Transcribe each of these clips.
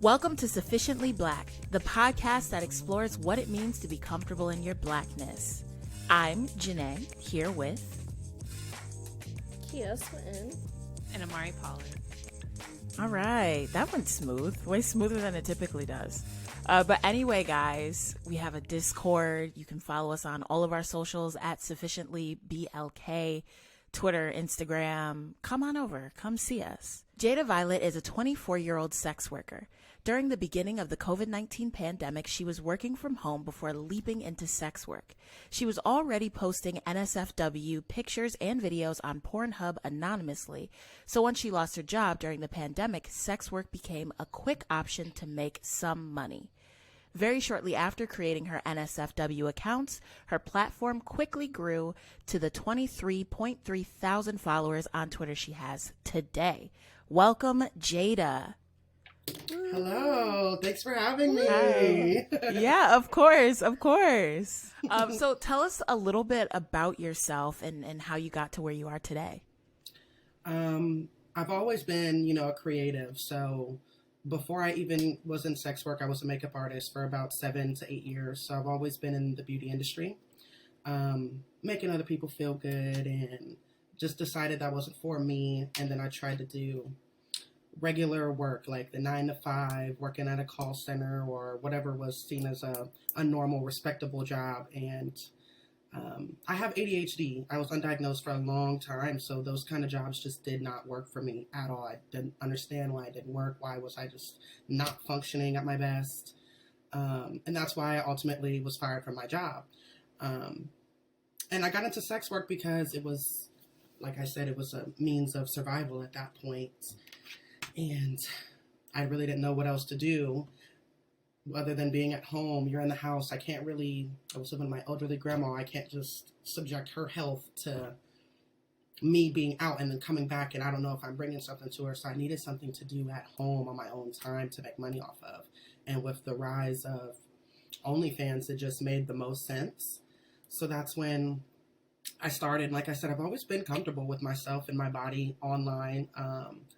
Welcome to Sufficiently Black, the podcast that explores what it means to be comfortable in your blackness. I'm Janae, here with Kia Swinton and Amari Pollard. All right, that went smooth, way smoother than it typically does. But anyway, guys, we have a Discord. You can follow us on all of our socials at SufficientlyBLK, Twitter, Instagram. Come on over, come see us. Jaida Violet is a 24-year-old sex worker. During the beginning of the COVID-19 pandemic, she was working from home before leaping into sex work. She was already posting NSFW pictures and videos on Pornhub anonymously, so once she lost her job during the pandemic, sex work became a quick option to make some money. Very shortly after creating her NSFW accounts, her platform quickly grew to the 23.3 thousand followers on Twitter she has today. Welcome, Jaida. Hello, thanks for having me. Hi. Yeah, of course. So tell us a little bit about yourself and how you got to where you are today. I've always been, a creative. So before I even was in sex work, I was a makeup artist for about 7 to 8 years. So I've always been in the beauty industry, making other people feel good, and just decided that wasn't for me. And then I tried to do regular work, like the 9 to 5, working at a call center or whatever was seen as a normal, respectable job. And I have ADHD. I was undiagnosed for a long time, so those kind of jobs just did not work for me at all. I didn't understand why it didn't work. Why was I just not functioning at my best? And that's why I ultimately was fired from my job. And I got into sex work because it was, like I said, it was a means of survival at that point. And I really didn't know what else to do other than being at home. You're in the house. I was living with my elderly grandma. I can't just subject her health to me being out and then coming back, and I don't know if I'm bringing something to her. So I needed something to do at home on my own time to make money off of. And with the rise of OnlyFans, it just made the most sense. So that's when I started. Like I said, I've always been comfortable with myself and my body online.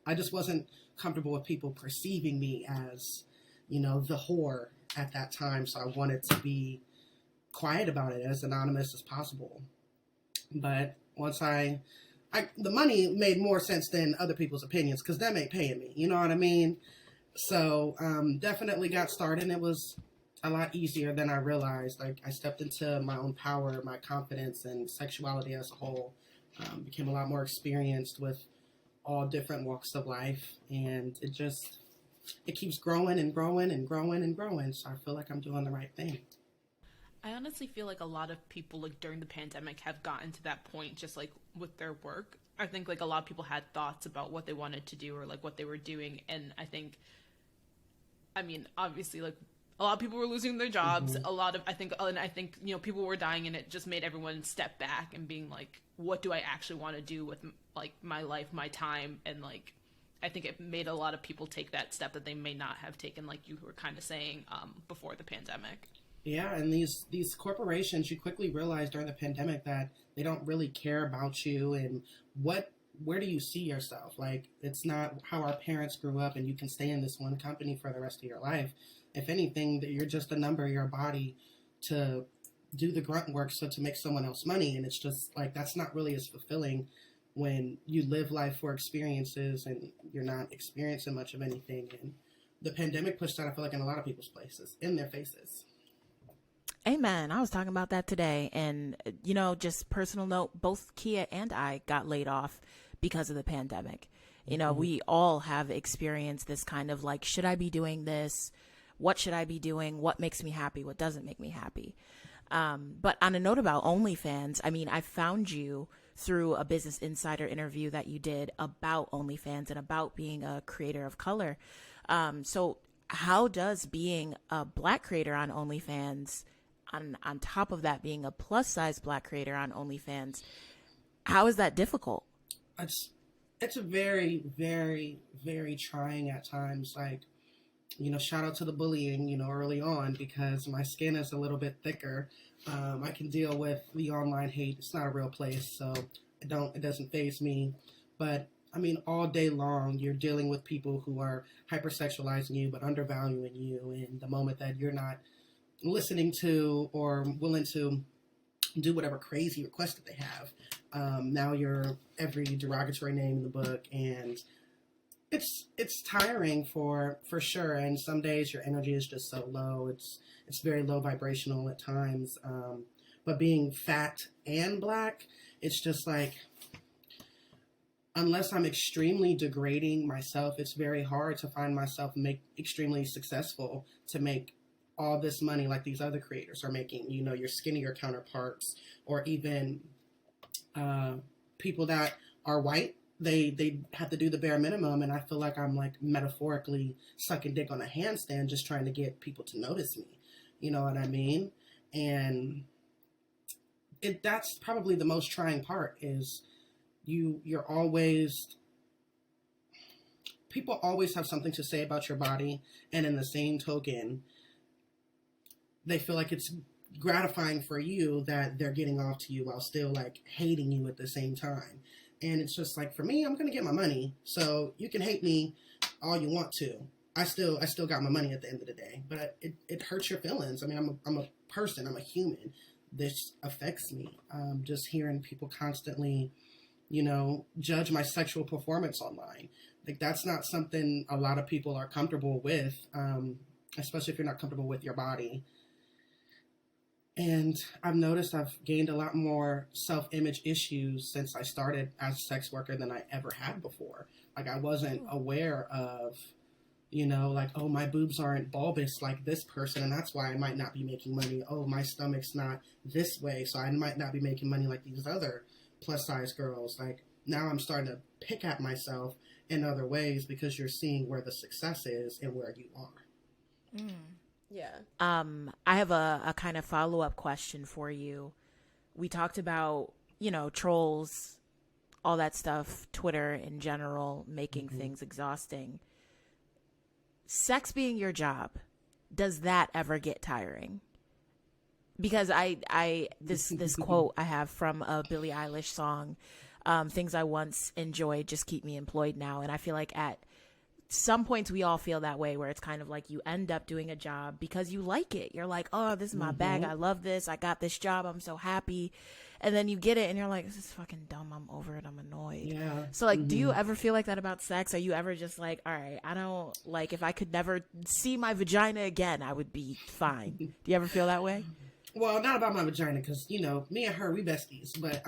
I just wasn't comfortable with people perceiving me as, the whore at that time. So I wanted to be quiet about it, as anonymous as possible. But once the money made more sense than other people's opinions, because them ain't paying me. You know what I mean? So definitely got started, and it was a lot easier than I realized. Like, I stepped into my own power, my confidence, and sexuality as a whole. Became a lot more experienced with all different walks of life, and it keeps growing and growing and growing and growing. So I feel like I'm doing the right thing. I honestly feel like a lot of people, like, during the pandemic have gotten to that point just, like, with their work. I think, like, a lot of people had thoughts about what they wanted to do or, like, what they were doing. And obviously, like, a lot of people were losing their jobs. Mm-hmm. I think, people were dying, and it just made everyone step back and being like, what do I actually want to do with, like, my life, my time? And, like, I think it made a lot of people take that step that they may not have taken, like you were kind of saying, before the pandemic. Yeah, and these corporations, you quickly realize during the pandemic that they don't really care about you and where do you see yourself? Like, it's not how our parents grew up and you can stay in this one company for the rest of your life. If anything, you're just a number, your body to do the grunt work, so to make someone else money. And it's just like, that's not really as fulfilling when you live life for experiences and you're not experiencing much of anything. And the pandemic pushed that, I feel like, in a lot of people's places, in their faces. Amen. I was talking about that today. And, just personal note, both Kia and I got laid off because of the pandemic. Mm-hmm. We all have experienced this kind of like, should I be doing this? What should I be doing? What makes me happy? What doesn't make me happy? But on a note about OnlyFans, I found you through a Business Insider interview that you did about OnlyFans and about being a creator of color. So how does being a Black creator on OnlyFans, on top of that being a plus size Black creator on OnlyFans, how is that difficult? It's a very, very, very trying at times. Like, shout out to the bullying, early on, because my skin is a little bit thicker. I can deal with the online hate. It's not a real place, so it doesn't faze me. But I mean, all day long, you're dealing with people who are hypersexualizing you, but undervaluing you. And the moment that you're not listening to or willing to do whatever crazy request that they have, now you're every derogatory name in the book, and it's tiring for sure. And some days your energy is just so low. It's very low vibrational at times. But being fat and black, it's just like, unless I'm extremely degrading myself, it's very hard to find myself extremely successful to make all this money like these other creators are making. You know, your skinnier counterparts, or even people that are white. They have to do the bare minimum, and I feel like I'm like metaphorically sucking dick on a handstand just trying to get people to notice me. You know what I mean? And that's probably the most trying part, is you're always, people always have something to say about your body, and in the same token, they feel like it's gratifying for you that they're getting off to you while still like hating you at the same time. And it's just like, for me, I'm gonna get my money, so you can hate me all you want to. I still got my money at the end of the day, but it hurts your feelings. I mean, I'm a person, I'm a human. This affects me. Just hearing people constantly, you know, judge my sexual performance online. Like, that's not something a lot of people are comfortable with, especially if you're not comfortable with your body. And I've noticed I've gained a lot more self-image issues since I started as a sex worker than I ever had before. Like, I wasn't aware of, you know, like, oh, my boobs aren't bulbous like this person, and that's why I might not be making money. Oh, my stomach's not this way, so I might not be making money like these other plus-size girls. Like, now I'm starting to pick at myself in other ways, because you're seeing where the success is and where you are. Mm. Yeah. I have a kind of follow-up question for you. We talked about, you know, trolls, all that stuff, Twitter in general, making things exhausting. Sex being your job, does that ever get tiring? Because this quote I have from a Billie Eilish song, things I once enjoyed just keep me employed now. And I feel like at some points we all feel that way, where it's kind of like you end up doing a job because you like it. You're like, oh, this is my bag. I love this. I got this job. I'm so happy. And then you get it and you're like, this is fucking dumb. I'm over it. I'm annoyed. Yeah. So like, do you ever feel like that about sex? Are you ever just like, all right, I don't, like, if I could never see my vagina again, I would be fine. Do you ever feel that way? Well, not about my vagina, because, you know, me and her, we besties. But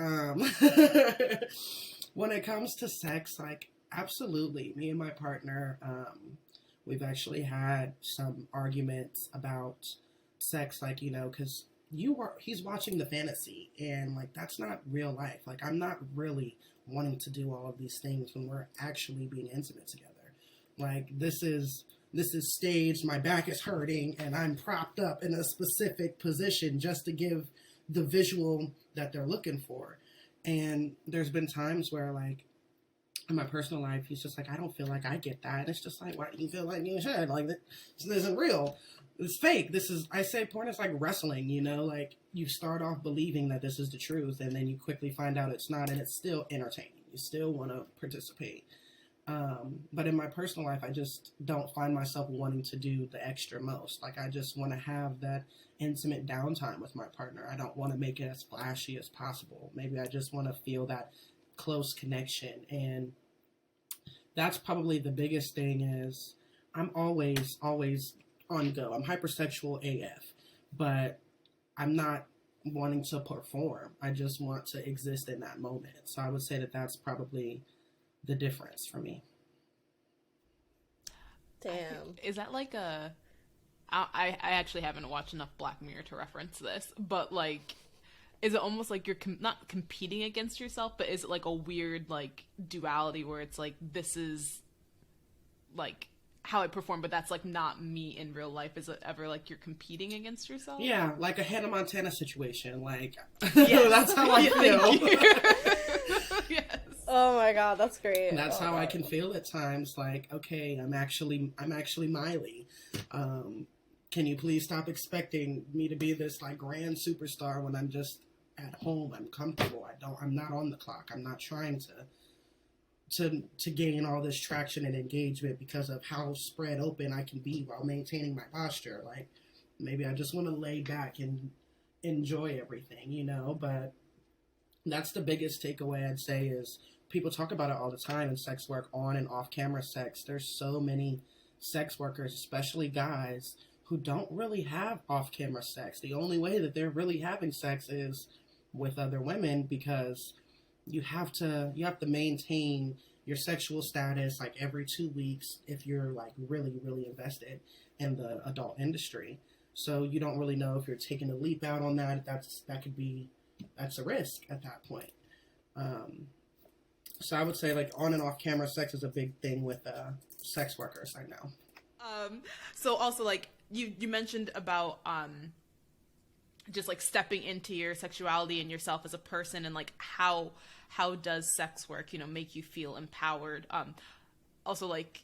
when it comes to sex, like, absolutely. Me and my partner, we've actually had some arguments about sex, like, you know, because he's watching the fantasy, and like, that's not real life. Like, I'm not really wanting to do all of these things when we're actually being intimate together. Like, this is staged, my back is hurting, and I'm propped up in a specific position just to give the visual that they're looking for. And there's been times where, like, in my personal life, he's just like, I don't feel like I get that. And it's just like, why do you feel like you should? Like, this isn't real. It's fake. I say porn is like wrestling, you know? Like, you start off believing that this is the truth, and then you quickly find out it's not, and it's still entertaining. You still want to participate. But in my personal life, I just don't find myself wanting to do the extra most. Like, I just want to have that intimate downtime with my partner. I don't want to make it as flashy as possible. Maybe I just want to feel that close connection. And that's probably the biggest thing, is I'm always on go. I'm hypersexual AF, but I'm not wanting to perform. I just want to exist in that moment. So I would say that that's probably the difference for me. Damn. Is that like I actually haven't watched enough Black Mirror to reference this, but like, is it almost like you're not competing against yourself, but is it like a weird like duality where it's like, this is like how I perform, but that's like not me in real life? Is it ever like you're competing against yourself? Yeah, like a Hannah Montana situation. Like, yes. That's how I feel. Yes. Oh my god, that's great. That's how I can feel at times. Like, okay, I'm actually Miley. Can you please stop expecting me to be this like grand superstar when I'm just at home? I'm comfortable. I'm not on the clock. I'm not trying to to gain all this traction and engagement because of how spread open I can be while maintaining my posture. Like, maybe I just want to lay back and enjoy everything, you know? But that's the biggest takeaway I'd say is people talk about it all the time in sex work, on and off camera sex. There's so many sex workers, especially guys, who don't really have off camera sex. The only way that they're really having sex is with other women, because you have to maintain your sexual status like every 2 weeks if you're like really, really invested in the adult industry. So you don't really know if you're taking a leap out on that. That's a risk at that point. So I would say like on and off camera sex is a big thing with sex workers right now. So also like you mentioned about just like stepping into your sexuality and yourself as a person, and like how does sex work, you know, make you feel empowered? Also, like,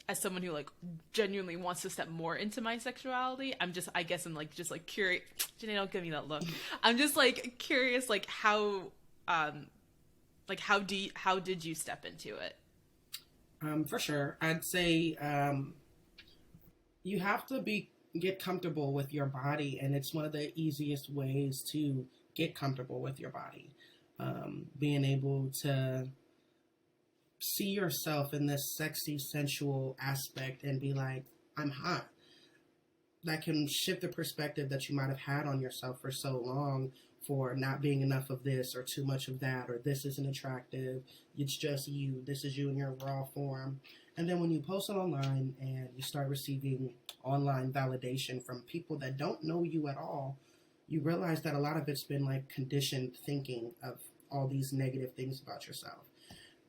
as someone who like genuinely wants to step more into my sexuality, I'm just like curious. Janae, don't give me that look. I'm just like curious, like how did you step into it? For sure, I'd say you have to get comfortable with your body, and it's one of the easiest ways to get comfortable with your body. Being able to see yourself in this sexy, sensual aspect and be like, I'm hot. That can shift the perspective that you might have had on yourself for so long, for not being enough of this or too much of that, or this isn't attractive. It's just you. This is you in your raw form. And then when you post it online and you start receiving online validation from people that don't know you at all, you realize that a lot of it's been like conditioned thinking of all these negative things about yourself.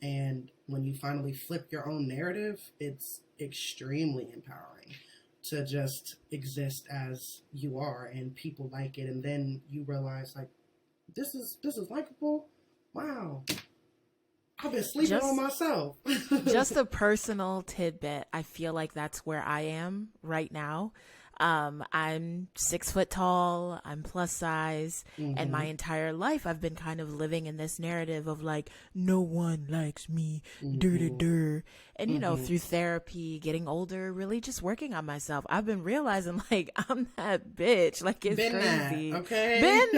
And when you finally flip your own narrative, it's extremely empowering to just exist as you are, and people like it. And then you realize like, this is likable. Wow. I've been sleeping on myself. Just a personal tidbit. I feel like that's where I am right now. I'm 6 foot tall, I'm plus size, and my entire life I've been kind of living in this narrative of like, no one likes me, dur. And you know, through therapy, getting older, really just working on myself, I've been realizing like, I'm that bitch. Like, it's been crazy. That, okay? Been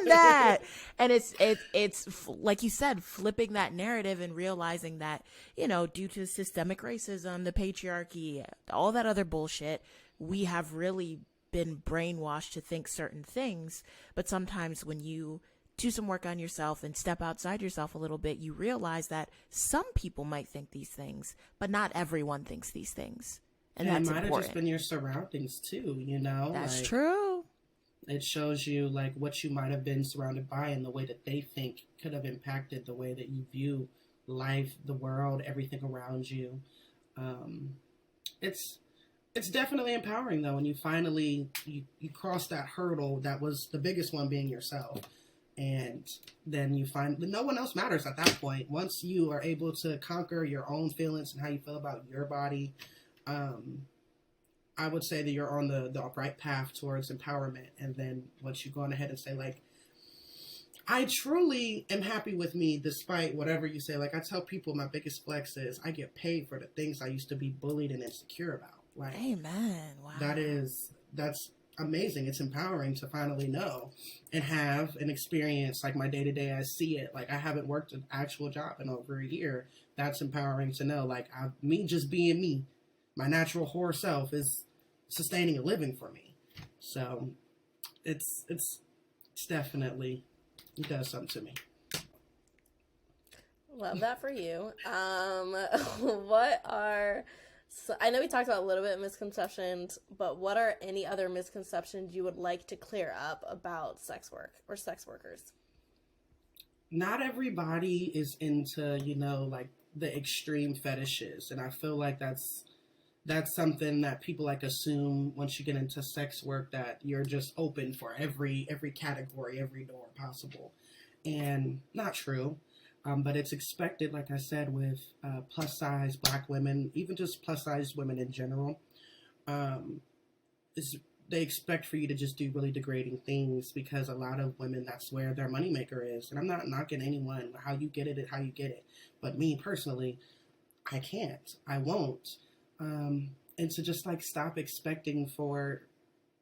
that. And it's like you said, flipping that narrative and realizing that, you know, due to systemic racism, the patriarchy, all that other bullshit, we have really been brainwashed to think certain things. But sometimes when you do some work on yourself and step outside yourself a little bit, you realize that some people might think these things, but not everyone thinks these things. And that's important. It might have just been your surroundings too, you know? That's like, true. It shows you like what you might have been surrounded by, and the way that they think could have impacted the way that you view life, the world, everything around you. It's definitely empowering though when you finally you cross that hurdle that was the biggest one, being yourself. And then you find that no one else matters at that point. Once you are able to conquer your own feelings and how you feel about your body, I would say that you're on the right path towards empowerment. And then once you go on ahead and say like, I truly am happy with me despite whatever you say. Like, I tell people my biggest flex is I get paid for the things I used to be bullied and insecure about. Like, amen. Wow. That's amazing. It's empowering to finally know and have an experience like my day-to-day. I see it. Like, I haven't worked an actual job in over a year. That's empowering to know. Like, me just being me, my natural whore self, is sustaining a living for me. So it's definitely, it does something to me. Love that for you. So I know we talked about a little bit of misconceptions, but what are any other misconceptions you would like to clear up about sex work or sex workers? Not everybody is into, you know, like the extreme fetishes. And I feel like that's something that people like assume once you get into sex work, that you're just open for every category, every door possible. And not true. But it's expected, like I said, with plus-size Black women, even just plus-size women in general. It's they expect for you to just do really degrading things, because a lot of women, that's where their moneymaker is. And I'm not knocking anyone. How you get it is how you get it. But me personally, I can't. I won't. And to just like stop expecting for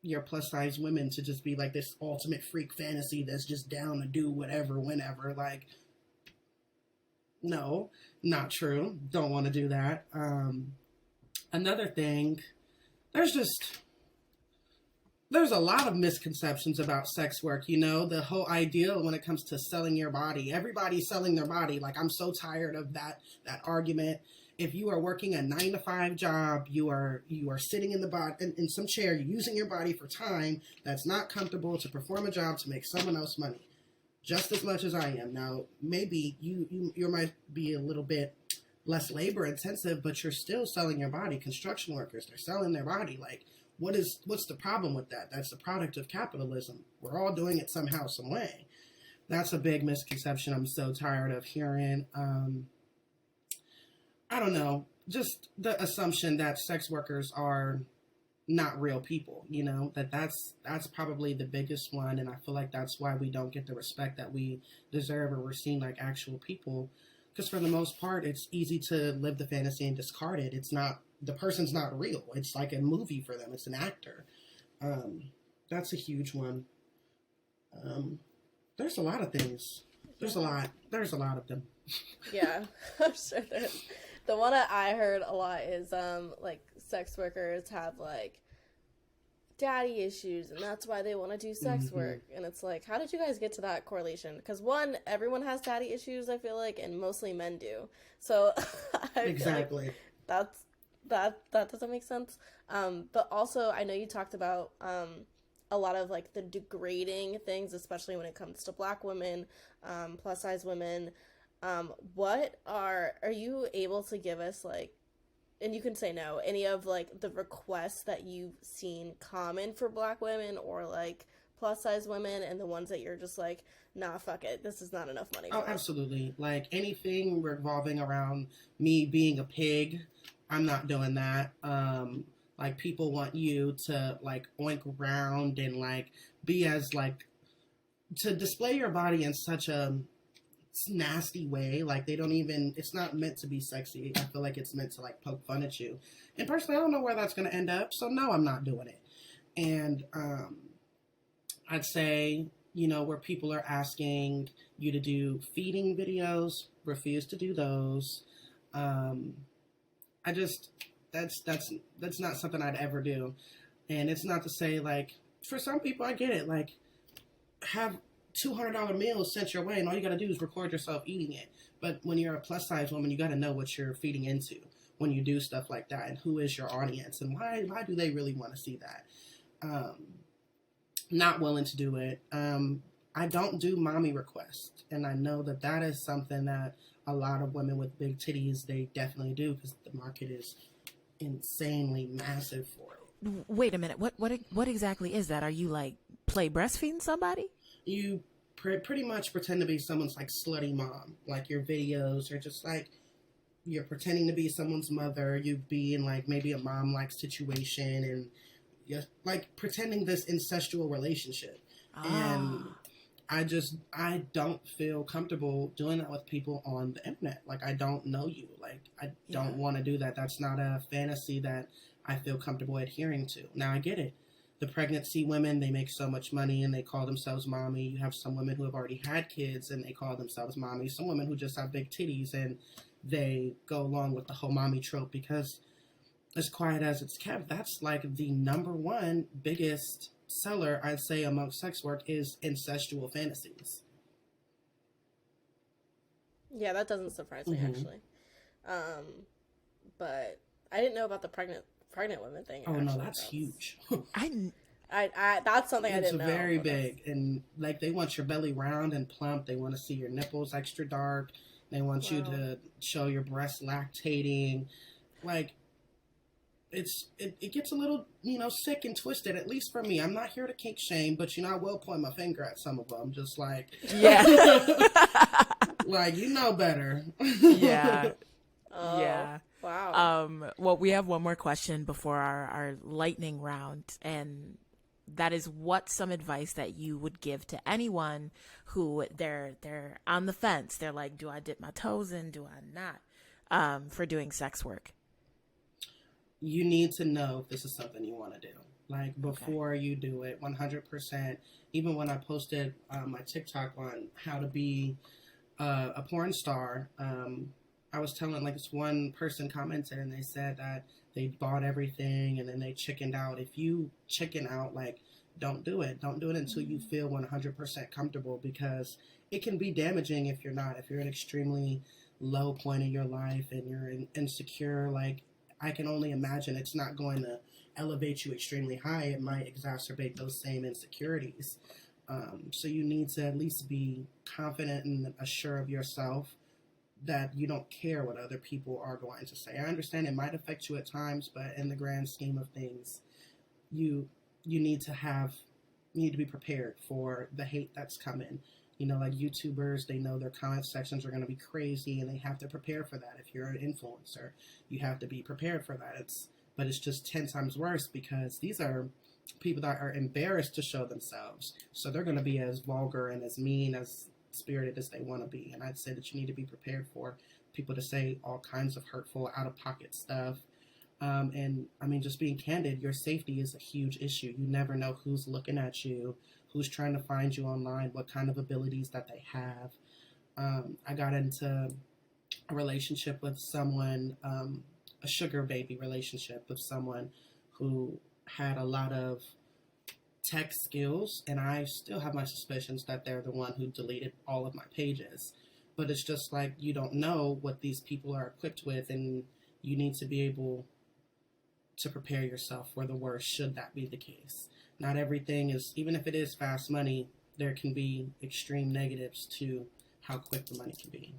your plus size women to just be like this ultimate freak fantasy that's just down to do whatever, whenever. Like, no, not true. Don't want to do that. Another thing, there's a lot of misconceptions about sex work, you know, the whole ideal when it comes to selling your body. Everybody's selling their body. Like, I'm so tired of that argument. If you are working a 9-to-5 job, you are sitting in some chair, you're using your body for time that's not comfortable to perform a job to make someone else money, just as much as I am. Now, maybe you might be a little bit less labor intensive, but you're still selling your body. Construction workers, they're selling their body. Like, what's the problem with that? That's the product of capitalism. We're all doing it somehow, some way. That's a big misconception I'm so tired of hearing. I don't know, just the assumption that sex workers are not real people, you know, that's probably the biggest one. And I feel like that's why we don't get the respect that we deserve, or we're seen like actual people. Because for the most part, it's easy to live the fantasy and discard it. The person's not real. It's like a movie for them. It's an actor. That's a huge one. There's a lot of things. There's a lot of them. Yeah, I'm sure there's. The one that I heard a lot is, like, sex workers have, like, daddy issues, and that's why they want to do sex work. And it's like, how did you guys get to that correlation? Because, one, everyone has daddy issues, I feel like, and mostly men do. So, Exactly. Like that doesn't make sense. But also, I know you talked about, a lot of, like, the degrading things, especially when it comes to Black women, plus-size women. Are you able to give us, like, and you can say no, any of, like, the requests that you've seen common for Black women or, like, plus-size women, and the ones that you're just like, nah, fuck it, this is not enough money for us? Absolutely. Like, anything revolving around me being a pig, I'm not doing that. Like, people want you to, like, oink around and, like, be as, like, to display your body in such a nasty way. Like, it's not meant to be sexy. I feel like it's meant to, like, poke fun at you. And personally, I don't know where that's going to end up, so no, I'm not doing it. And I'd say, you know, where people are asking you to do feeding videos, refuse to do those. That's not something I'd ever do. And it's not to say, like, for some people, I get it, like, have $200 meals sent your way, and all you got to do is record yourself eating it. But when you're a plus size woman, you got to know what you're feeding into when you do stuff like that, and who is your audience, and why do they really want to see that? Not willing to do it. I don't do mommy requests, and I know that is something that a lot of women with big titties, they definitely do, because the market is insanely massive for it. Wait a minute. What exactly is that? Are you, like, play breastfeeding somebody? You pretty much pretend to be someone's, like, slutty mom. Like, your videos are just, like, you're pretending to be someone's mother. You be in, like, maybe a mom-like situation, and you're, like, pretending this incestual relationship. And I don't feel comfortable doing that with people on the internet. Like, I don't know you. Like, I don't want to do that. That's not a fantasy that I feel comfortable adhering to. Now, I get it. The pregnancy women, they make so much money and they call themselves mommy. You have some women who have already had kids and they call themselves mommy. Some women who just have big titties and they go along with the whole mommy trope, because as quiet as it's kept, that's like the number one biggest seller, I'd say, amongst sex work is incestual fantasies. Yeah, that doesn't surprise me, actually. But I didn't know about the pregnant women thing. Oh, no, that's huge. I that's something I didn't know. It's very big. And, like, they want your belly round and plump. They want to see your nipples extra dark. They want you to show your breasts lactating. Like, it gets a little, you know, sick and twisted, at least for me. I'm not here to kink shame, but, you know, I will point my finger at some of them. Just like, yeah. Like, you know better. Yeah. Oh, yeah. Wow. Well, we have one more question before our lightning round, and that is what some advice that you would give to anyone who they're on the fence. They're like, do I dip my toes in? Do I not? For doing sex work. You need to know if this is something you want to do. Like, before you do it, 100%. Even when I posted my TikTok on how to be a porn star, I was telling, like, this one person commented and they said that they bought everything and then they chickened out. If you chicken out, like, don't do it. Don't do it until you feel 100% comfortable, because it can be damaging if you're not. If you're at an extremely low point in your life and you're insecure, like, I can only imagine it's not going to elevate you extremely high. It might exacerbate those same insecurities. So you need to at least be confident and assured of yourself that you don't care what other people are going to say. I understand it might affect you at times, but in the grand scheme of things, you need to be prepared for the hate that's coming. You know, like YouTubers, they know their comment sections are going to be crazy, and they have to prepare for that. If you're an influencer, you have to be prepared for that. But it's just 10 times worse, because these are people that are embarrassed to show themselves. So they're going to be as vulgar and as mean, as spirited as they want to be. And I'd say that you need to be prepared for people to say all kinds of hurtful, out-of-pocket stuff. And I mean, just being candid, your safety is a huge issue. You never know who's looking at you, who's trying to find you online, what kind of abilities that they have. I got into a relationship with someone, a sugar baby relationship with someone who had a lot of tech skills, and I still have my suspicions that they're the one who deleted all of my pages. But it's just like, you don't know what these people are equipped with, and you need to be able to prepare yourself for the worst, should that be the case. Not everything is, even if it is fast money, there can be extreme negatives to how quick the money can be.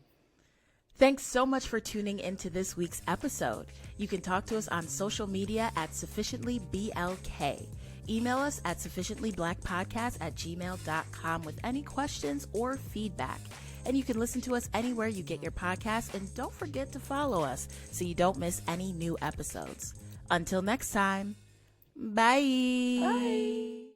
Thanks so much for tuning into this week's episode. You can talk to us on social media at SufficientlyBLK. Email us at sufficiently.blackpodcast@gmail.com with any questions or feedback. And you can listen to us anywhere you get your podcasts. And don't forget to follow us so you don't miss any new episodes. Until next time, bye. Bye.